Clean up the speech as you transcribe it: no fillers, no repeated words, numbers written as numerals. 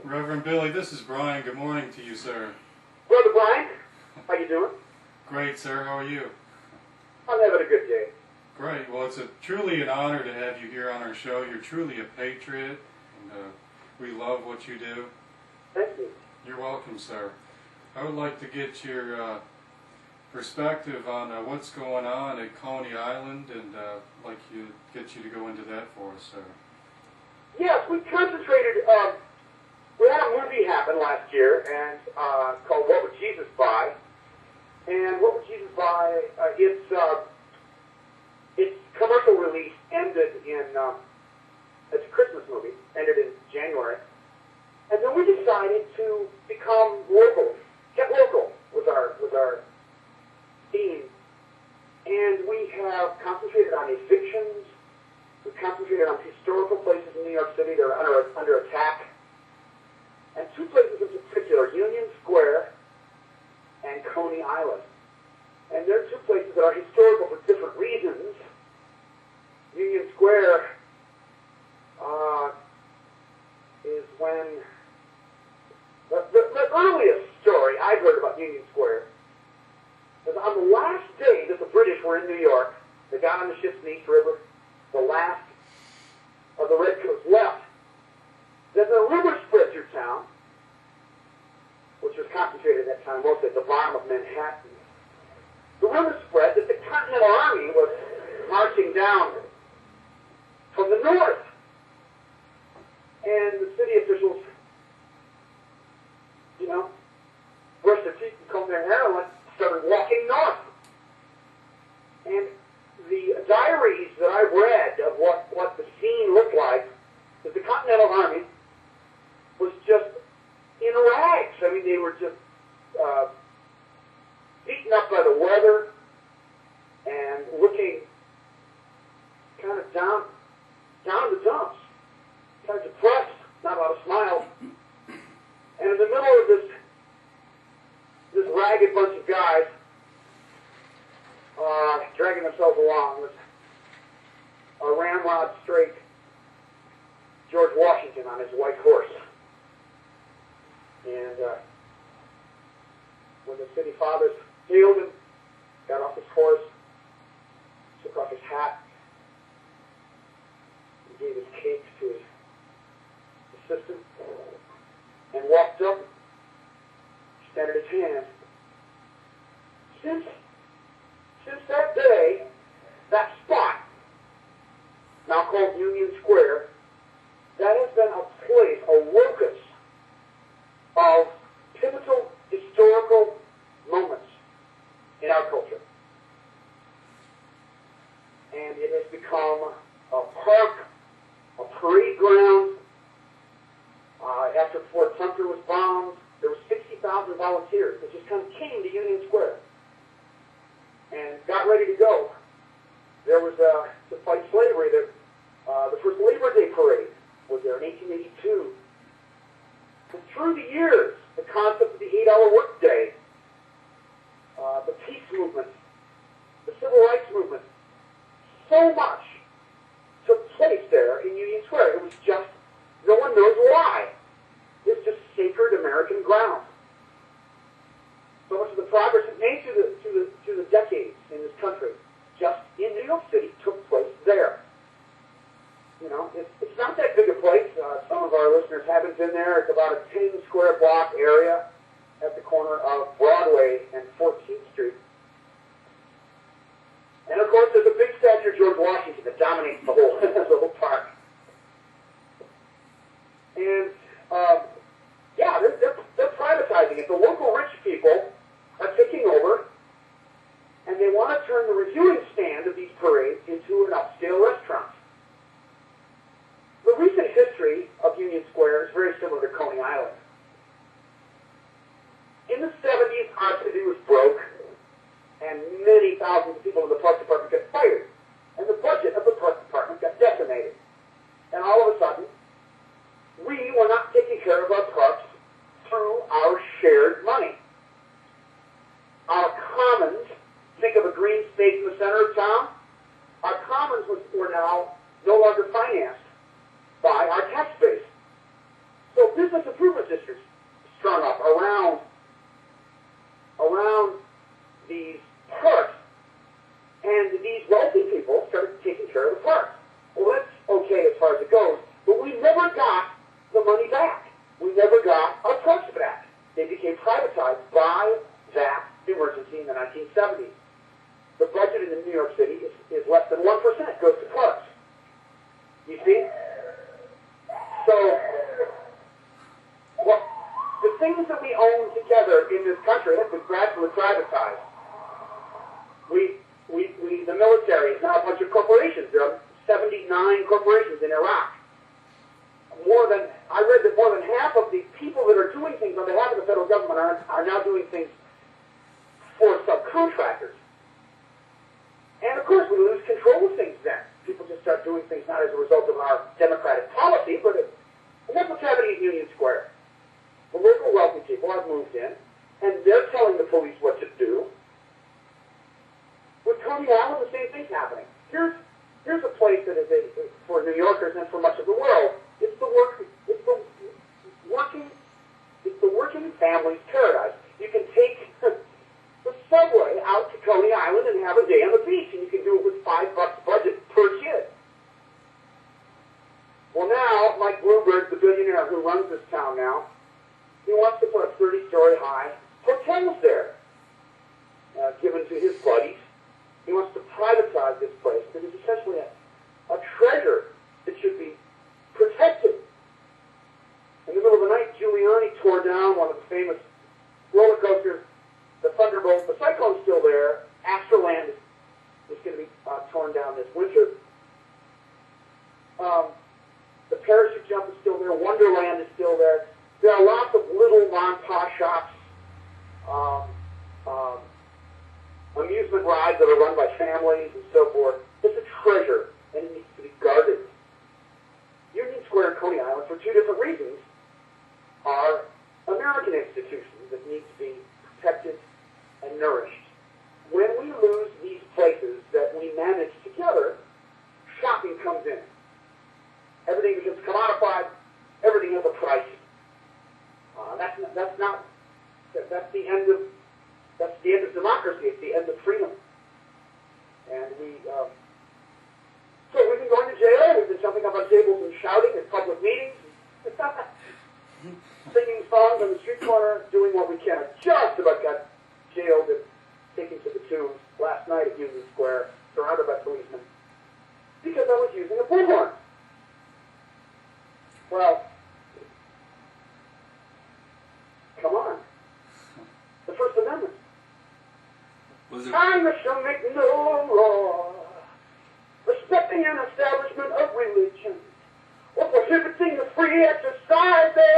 Reverend Billy, this is Brian. Good morning to you, sir. Brother Brian, how you doing? Great, sir. How are you? I'm having a good day. Great. Well, it's truly an honor to have you here on our show. You're truly a patriot, and we love what you do. Thank you. You're welcome, sir. I would like to get your perspective on what's going on at Coney Island, and like to get you to go into that for us, sir. Yes, we concentrated. We had a movie happen last year, and called "What Would Jesus Buy?" And "What Would Jesus Buy?" Its commercial release ended in. It's a Christmas movie. Ended in January, and then we decided to become local. Get local was our theme, and we have concentrated on evictions. We concentrated on historical places in New York City that are under attack, and two places in particular, Union Square and Coney Island. And they're two places that are historical for different reasons. Union Square is when the earliest story I've heard about Union Square is on the last day that the British were in New York. They got on the ships in the East River. The last of the redcoats left. Then the river spread through town, which was concentrated at that time mostly at the bottom of Manhattan. The river spread that the Continental Army was marching down from the north. And the city officials, brushed their teeth and combed their hair and started walking north. And the diaries that I read of what the scene looked like, that the Continental Army was just in rags. I mean, they were just beaten up by the weather and looking kind of down in the dumps, kind of depressed, not a lot of smiles. And in the middle of this ragged bunch of guys dragging themselves along was a ramrod straight George Washington on his white horse. And when the city fathers hailed him, got off his horse, took off his hat, and gave his cakes to his assistant, and walked up, extended his hand. Since that day, that spot, now called Union Square, that has been a place, a locus of pivotal historical moments in our culture. And it has become a park, a parade ground. After Fort Sumter was bombed, there were 60,000 volunteers that just kind of came to Union Square and got ready to go. There was, to fight slavery, the first Labor Day parade was there in 1882. And through the years, the concept of the 8-hour workday, the peace movement, the civil rights movement, so much took place there in Union Square. It was just, no one knows why. It's just sacred American ground. So much of the progress it made through the decades in this country, just in New York City, took place there. It's not that big a place. Some of our listeners haven't been there. It's about a 10 square block area at the corner of Broadway and 14th Street. And of course, there's a big statue of George Washington that dominates the whole park. And they're privatizing it. The local rich people are taking over, and they want to turn the reviewing stand of these parades into an upscale restaurant. The recent history of Union Square is very similar to Coney Island. In the 70s, our city was broke, and many thousands of people in the park department got fired, and the budget of the park department got decimated. the money back. We never got our trucks back. They became privatized by that emergency in the 1970s. The budget in New York City is less than 1% goes to parks. You see? So, well, the things that we own together in this country have been gradually privatized. The military is now a bunch of corporations. There are 79 corporations in Iraq. I read that more than half of the people that are doing things on behalf of the federal government are now doing things for subcontractors. And of course, we lose control of things then. People just start doing things not as a result of our democratic policy, but and that's what's happening at Union Square. The local wealthy people have moved in, and they're telling the police what to do. With Coney Island, the same thing's happening. Here's a place that is for New Yorkers and for much of the world. It's the working family's paradise. You can take the subway out to Coney Island and have a day on the beach, and you can do it with $5 budget per kid. Well, now Mike Bloomberg, the billionaire who runs this town now, he wants to put up 30-story high hotels there, given to his buddies. He wants to privatize this place because it's essentially a treasure that should be protected. In the middle of the night, Giuliani tore down one of the famous roller coasters, the Thunderbolt. The Cyclone's still there. Astroland is going to be torn down this winter. The parachute jump is still there. Wonderland is still there. There are lots of little mom-and-pop shops, amusement rides that are run by families and so forth. It's a treasure, and it needs to be guarded. Union Square and Coney Island, for two different reasons, are American institutions that need to be protected and nourished. When we lose these places that we manage together, shopping comes in. Everything becomes commodified. Everything has a price. That's the end of democracy. It's the end of freedom. And so we've been going to jail. We've been jumping up on tables and shouting at public meetings, singing songs on the street corner, doing what we can. I just about got jailed and taken to the tubes last night at Union Square, surrounded by policemen, because I was using a bullhorn. Well, come on. The First Amendment. Congress shall make no law respecting an establishment of religion or prohibiting the free exercise thereof.